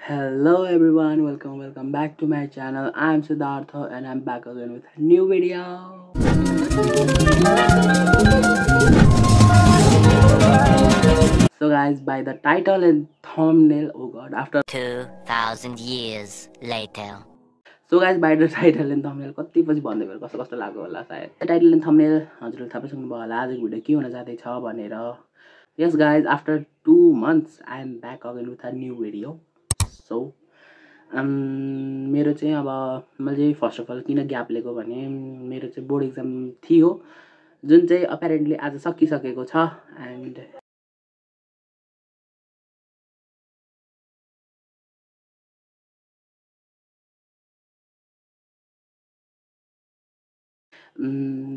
Hello everyone, welcome back to my channel. I'm Siddhartha and I'm back again with a new video. So guys, by the title and thumbnail, oh god, after 2000 years later. So guys, by the title and thumbnail कति पछि भन्दै भयो कस्तो कस्तो लाग्यो होला सायद. The title and thumbnail हजुरले थाहा पाइसक्नु भयो होला आजको भिडियो के हुन जाँदै छ भनेर. Yes guys, after 2 months I am back again with a new video. So मेरो चाहिँ अब मैले फर्स्ट अफ अल किन ग्याप लिएको भने मेरो चाहिँ बोर्ड एक्जाम थियो जुन चाहिँ अपेरेन्टली आज सकिसकेको छ एन्ड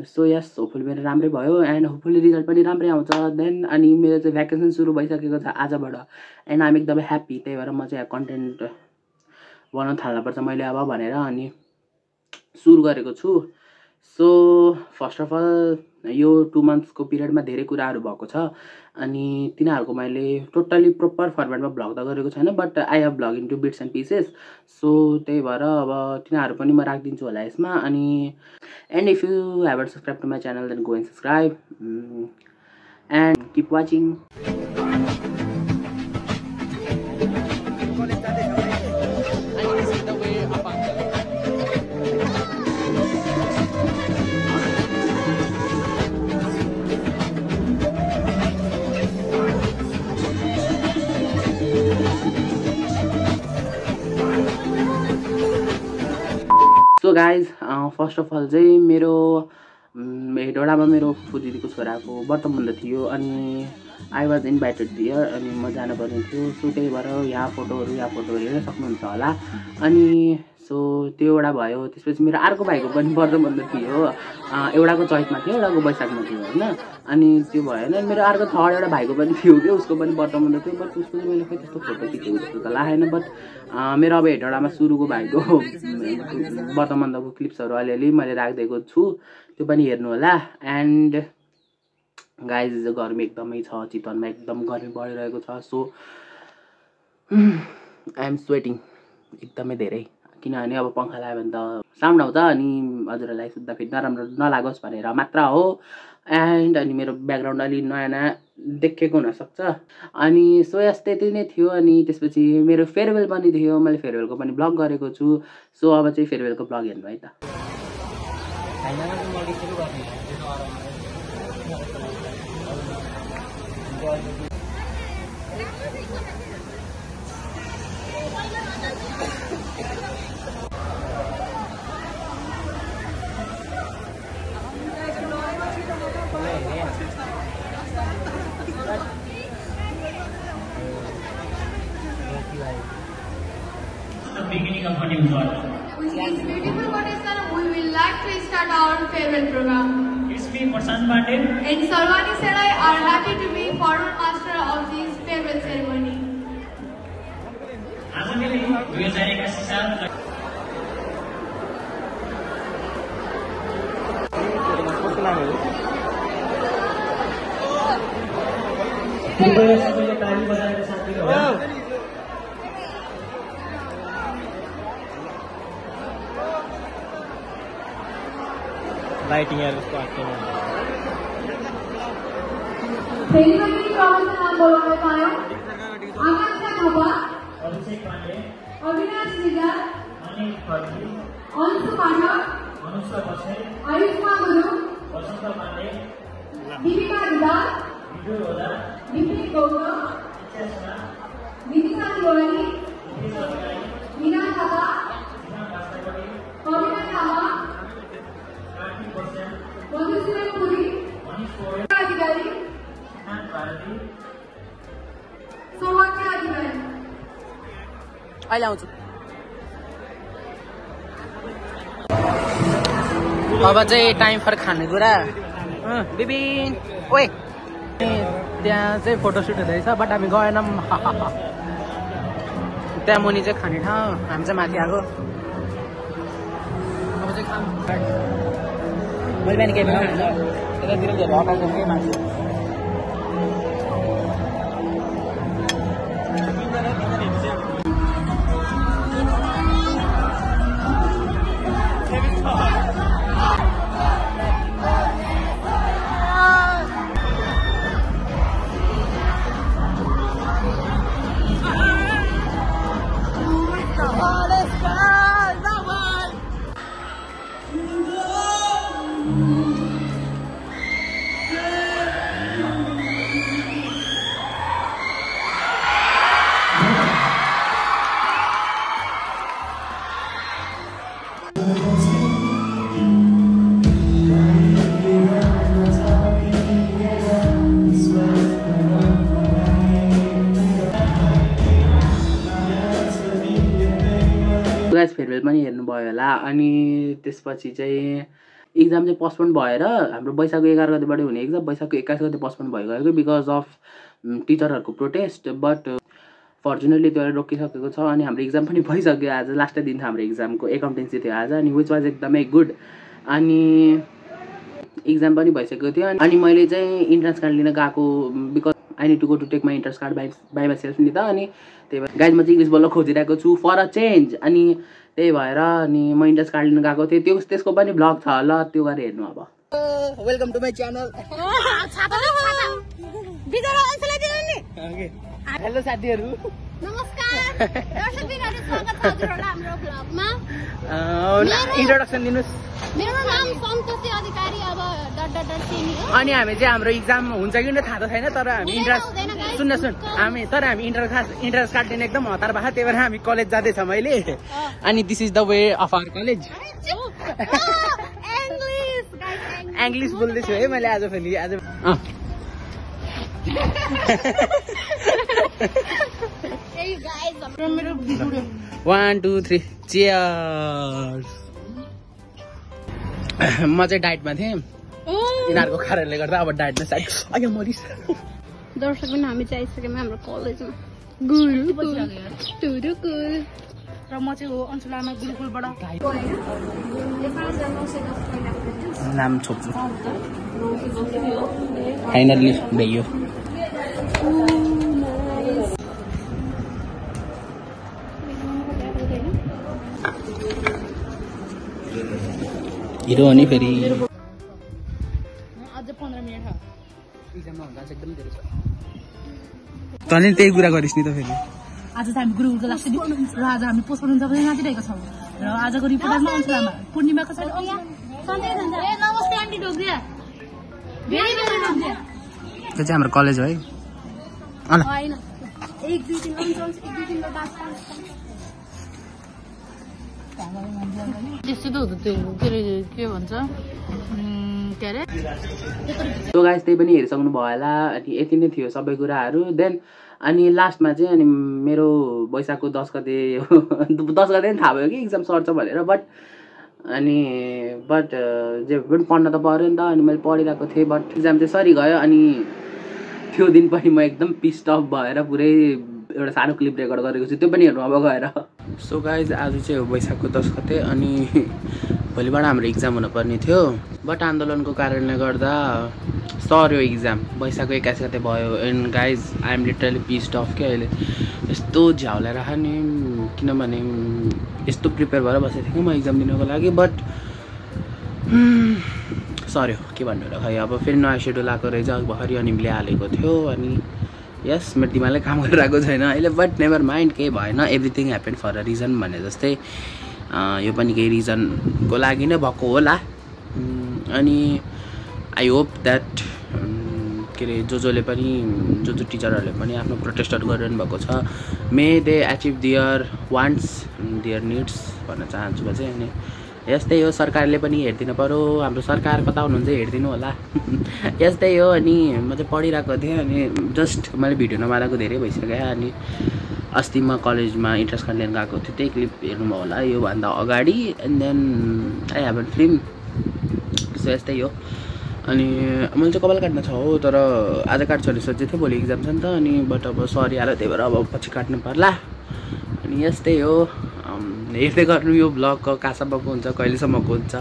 सो यस होपफुली मेरो राम्रै भयो एन्ड होपफुली रिजल्ट पनि राम्रै आउँछ देन अनि मेरो चाहिँ भ्याकेसन सुरु भइसकेको छ आजबाट एन्ड आइम एकदमै ह्याप्पी त्यही भएर म चाहिँ कन्टेन्ट बनाउन थाल्नुपर्छ मैले अब भनेर अनि सुरु गरेको छु. सो फर्स्ट अफ अल यो 2 मन्थ्सको पिरियडमा धेरै कुराहरू भएको छ अनि तिनीहरूको मैले टोटली प्रोपर फर्मेटमा भ्लग त गरेको छैन but I have vlog into bits and pieces. So त्यही भएर अब तिनीहरू पनि म राखिदिन्छु होला यसमा अनि and if you haven't subscribe to my channel then go and subscribe and keep watching. So guys first of all चाहिँ मेरो हेटौडामा मेरो फुपू दिदीको छोराको व्रतबन्ध थियो अनि आई वाज इन्भाइटेड दियर अनि म जानुपर्ने थियो. सो त्यही भएर यहाँ फोटोहरू हेर्न सक्नुहुन्छ होला अनि सो त्यो एउटा भयो. त्यसपछि मेरो अर्को भाइको पनि व्रतबन्ध थियो एउटाको चैतमा थियो एउटाको वैशाखमा थियो होइन अनि त्यो भएन. मेरो अर्को थर्ड एउटा भाइको पनि थियो कि उसको पनि व्रतबन्ध थियो बट उसको चाहिँ मैले खै त्यस्तो फोटो खिचेको जस्तो त लागेन बट मेरो अब हेटौडामा सुरुको भाइको व्रतबन्धको क्लिप्सहरू अलिअलि मैले राखिदिएको छु त्यो पनि हेर्नु होला. एन्ड गाइज गर्मी एकदमै छ चितवनमा एकदम गर्मी बढिरहेको छ. सो आई एम स्वेटिङ एकदमै धेरै किनभने अब पङ्खा लगायो भने त साउन्ड आउँछ अनि हजुरहरूलाई सुत्दा फेरि नराम्रो नलागोस् भनेर मात्र हो. एन्ड अनि मेरो ब्याकग्राउन्ड अलि नयाँ नयाँ देखेको हुनसक्छ अनि सो यस त्यति नै थियो. अनि त्यसपछि मेरो फेयरवेल पनि थियो मैले फेयरवेलको पनि ब्लग गरेको छु. सो अब चाहिँ फेयरवेलको ब्लग हेर्नु है त. Beginning of a new world. With this beautiful quotation, we will like to start our farewell program. It's me, Prashant Patel. And Sarvani Serai are happy to be former master of this farewell ceremony. आज मैले 2081 साल कृपया सबैले ताली बजाएर साथीहरू हो. Lighting यार उसको आके सेलिब्रिटी प्रमोशन नाम बोलाउने पायो आकांक्षा थापा, अभिषेक पाण्डे, अविनाश रिजाल, अनिल खत्री, अंशु पाठक, अनुष्का बस्नेत, आयुष्मा गुरुङ, वसन्त पाण्डे, दीपिका रिजाल, विजय ओझा, विपिन गौतम, इच्छा शर्मा, विदिशा तिवारी, नितेश अधिकारी, मीना थापा, विधान भास्करपट्टि, कविता थापा, कार्तिक बस्याल, मधुसूदन पुरी, मनिष पौडेल, अधिकारी, सिद्धान्त भारती, सौभाग्य अधिकारी. अहिले आउँछु. अब चाहिँ टाइम फर खानेकुरा बिबिन ओए त्यहाँ चाहिँ फोटोसुट हुँदैछ बट हामी गएनौँ. त्यहाँ मुनि चाहिँ खाने ठाउँ हामी चाहिँ माथि आएको. अब चाहिँ खाम मैले बिहान केही बनाउनु यतातिर हेरेर हटाएको केही मान्छे गाइस फेयरवेल पनि हेर्नुभयो होला। अनि त्यसपछि चाहिँ एक्जाम चाहिँ पोस्टपोन भएर हाम्रो वैशाखको 11 गतेबाट हुने एक्जाम वैशाखको 21 गते पोस्टपोन भइगयो बिकज अफ टिचरहरूको प्रोटेस्ट। बट फर्चुनेटली त्यो रोकिसकेको छ अनि हाम्रो एक्जाम पनि भइसक्यो। आज लास्ट दिन थियो हाम्रो एक्जामको, एकाउन्टेन्सी थियो आज अनि विच वाज एकदमै गुड। अनि एक्जाम पनि भइसकेको थियो अनि मैले चाहिँ इन्ट्रान्स कार्ड लिन गएको because I need to go to take my entrance card by myself नि त। अनि त्यही भएर गाइज म चाहिँ इङ्ग्लिस बोल्न खोजिरहेको छु फर अ चेन्ज। अनि त्यही भएर अनि म इन्ट्रान्स कार्ड लिन गएको थिएँ, त्यसको पनि भ्लग छ ल, त्यो गरेर हेर्नु। अब welcome to my channel. Hello साथीहरू, नमस्कार दर्शकबिनहरु, स्वागत छ हजुरहरुलाई हाम्रो भ्लगमा। इन्ट्रोडक्सन दिनुस्। मेरो नाम सन्तोषी अधिकारी, अब .सिमी हो। अनि हामी चाहिँ हाम्रो एक्जाम हुन्छ कि थाहा त छैन, तर हामी हामी इन्ट्रान्स कार्ड लिन एकदम हतार भएको, त्यही भएर हामी कलेज जाँदैछौँ अहिले। अनि this is the way of our college. English बोल्दैछु है मैले आज फेरि आज। 1 2 3 चियर्स। म चाहिँ डाइटमा थिएँ, यिनीहरूको कारणले गर्दा अब डाइटमा साइड अहिले मरिस। दर्शक पनि हामी चाहिँ आइसक्यौँ हाम्रो कलेजमा। र म चाहिँ हो अञ्चलामा गुरुकुलबाट नाम छोप्छु। फाइनल्ली भ्याइयो। हिरो हो नि फेरि। अझै 15 मिनेट छ एक्जाममा हुँदा चाहिँ एकदम धेरै छ। तैँले त्यही कुरा गरिस् नि त फेरि। आज चाहिँ हामी गुरुकुलको लास्ट दिन र आज हामी पोस्टपोन हुन्छ पनि नाचिरहेका छौँ। र आजको रिपोर्टरमा अञ्चलामा पूर्णिमाको छ। नमस्ते आन्टी ढोग्रिया। त्यो चाहिँ हाम्रो कलेज हो है। हैन 1 2 3 1 2 3 त्यस्तो त हुँदैन त्यो के भन्छ के अरे। सो गाइस त्यही पनि हेरिसक्नु भयो होला। अनि यति नै थियो सबै कुराहरू। देन अनि लास्टमा चाहिँ अनि मेरो वैशाखको 10 गते 10 गते पनि थाहा भयो कि एक्जाम सर्छ भनेर। बट जे पनि पढ्न त पऱ्यो नि त। अनि मैले पढिरहेको थिएँ बट एक्जाम चाहिँ सरी गयो। अनि त्यो दिन पनि म एकदम पिस्ड अफ भएर पुरै एउटा सानो क्लिप रेकर्ड गरेको छु, त्यो पनि हेर्नु अब गएर। सो गाइज आज चाहिँ हो वैशाखको 10 गते अनि भोलिबाट हाम्रो एक्जाम हुनुपर्ने थियो बट आन्दोलनको कारणले गर्दा सर्यो एक्जाम। वैशाखको 21 गते भयो। And guys I am literally pissed off के अहिले यस्तो झ्याउलेर नि, किनभने यस्तो प्रिपेयर भएर बसेको थिएँ कि म एक्जाम दिनको लागि। बट सर्यो के भन्नु र खै। अब फेरि नयाँ सेड्युल आएको रहेछ भर्खरै अनि मिले हालेको थियो। अनि यस मेरो दिमागले काम गरिरहेको छैन अहिले। बट नेभर माइन्ड, केही भएन, everything happen for a reason भने जस्तै यो पनि केही रिजनको लागि नै भएको होला। अनि आई होप द्याट के अरे जसले पनि जो टिचरहरूले पनि आफ्नो प्रोटेस्टहरू गरिरहनु भएको छ, may they achieve their wants their needs भन्न चाहन्छु म चाहिँ। अनि यस्तै हो, सरकारले पनि हेरिदिनु पऱ्यो। हाम्रो सरकार कता हुनुहुन्छ हेरिदिनु होला। यस्तै हो। अनि म चाहिँ पढिरहेको थिएँ अनि जस्ट मैले भिडियो नबनाएको धेरै भइसक्यो। अनि अस्ति म कलेजमा इन्ट्रेन्स कार्ड लिन गएको थिएँ, त्यही क्लिप हेर्नुभयो होला योभन्दा अगाडि। And then I have a film. So यस्तै हो। अनि मैले चाहिँ कपाल काट्न छ हो, तर आज काट्छु भने सोचेको थिएँ, भोलि एक्जाम छ नि त। अनि बट अब सरी हाल्यो, त्यही भएर अब पछि काट्नु पर्ला। अनि यस्तै हो। हेर्दै गर्नु यो भ्लग कहाँसम्मको हुन्छ, कहिलेसम्मको हुन्छ।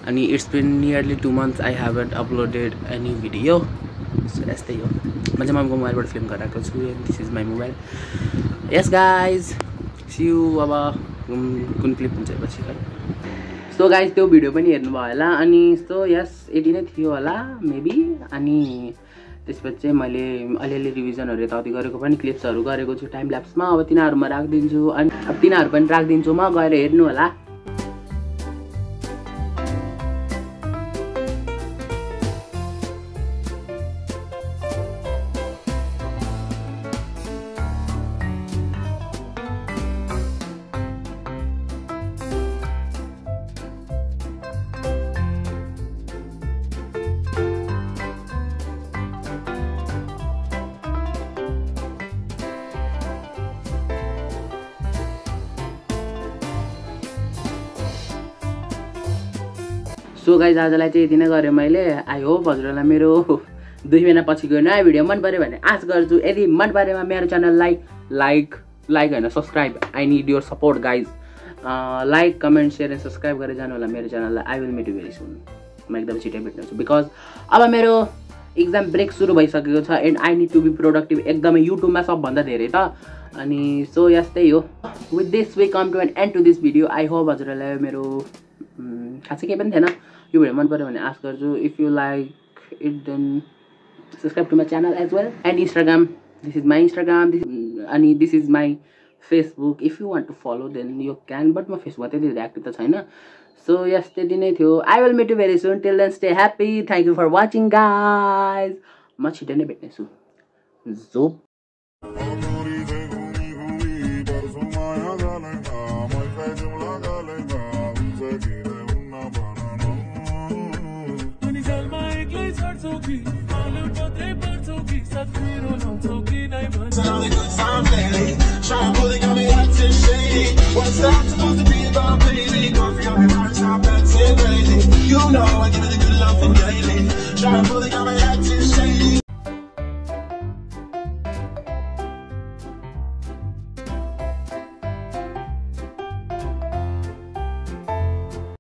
अनि it's been nearly 2 months I haven't uploaded any video. So यस्तै हो। म चाहिँ मम्मीको मोबाइलबाट फिल्म गराएको छु। This is my mobile. Yes guys see you. अब कुन क्लिप हुन्छ पछि है। सो गाइज त्यो भिडियो पनि हेर्नुभयो होला। अनि सो यस यति नै थियो होला मेबी। अनि त्यसपछि चाहिँ मैले अलिअलि रिभिजनहरू यताउति गरेको पनि क्लिप्सहरू गरेको छु टाइम ल्याप्समा। अब तिनीहरू म राखिदिन्छु। अनि अब तिनीहरू पनि राखिदिन्छु म, गएर हेर्नु होला। सो गाइज आजलाई चाहिँ यति नै गरेँ मैले। आई होप हजुरहरूलाई मेरो 2 महिना पछिको नयाँ भिडियो मन पऱ्यो भने आश गर्छु। यदि मन परेमा मेरो च्यानललाई लाइक होइन subscribe, I need your support guys. Like comment share and subscribe गरेर जानु होला मेरो च्यानललाई। I will meet you very soon. म एकदम छिटै भेट्नेछु बिकज अब मेरो एक्जाम ब्रेक सुरु भइसकेको छ and I need to be productive एकदमै युट्युबमा सबभन्दा धेरै त। अनि सो यस्तै हो। With this we come to an end to this video. I hope हजुरहरूलाई मेरो खासै केही पनि थिएन। यो भिडियो मन पऱ्यो भने आश गर्छु। If you like it then subscribe to my channel as well and Instagram. This is my Instagram अनि this is my Facebook. If you want to follow then you can, but म फेसबुकमा त्यति धेरै एक्टिभ त छैन। So yes त्यति नै थियो। I will meet you very soon. Till then stay happy. Thank you for watching guys. म छिटै नै भेट्नेछु। जोप। Good time, baby. Try and pull it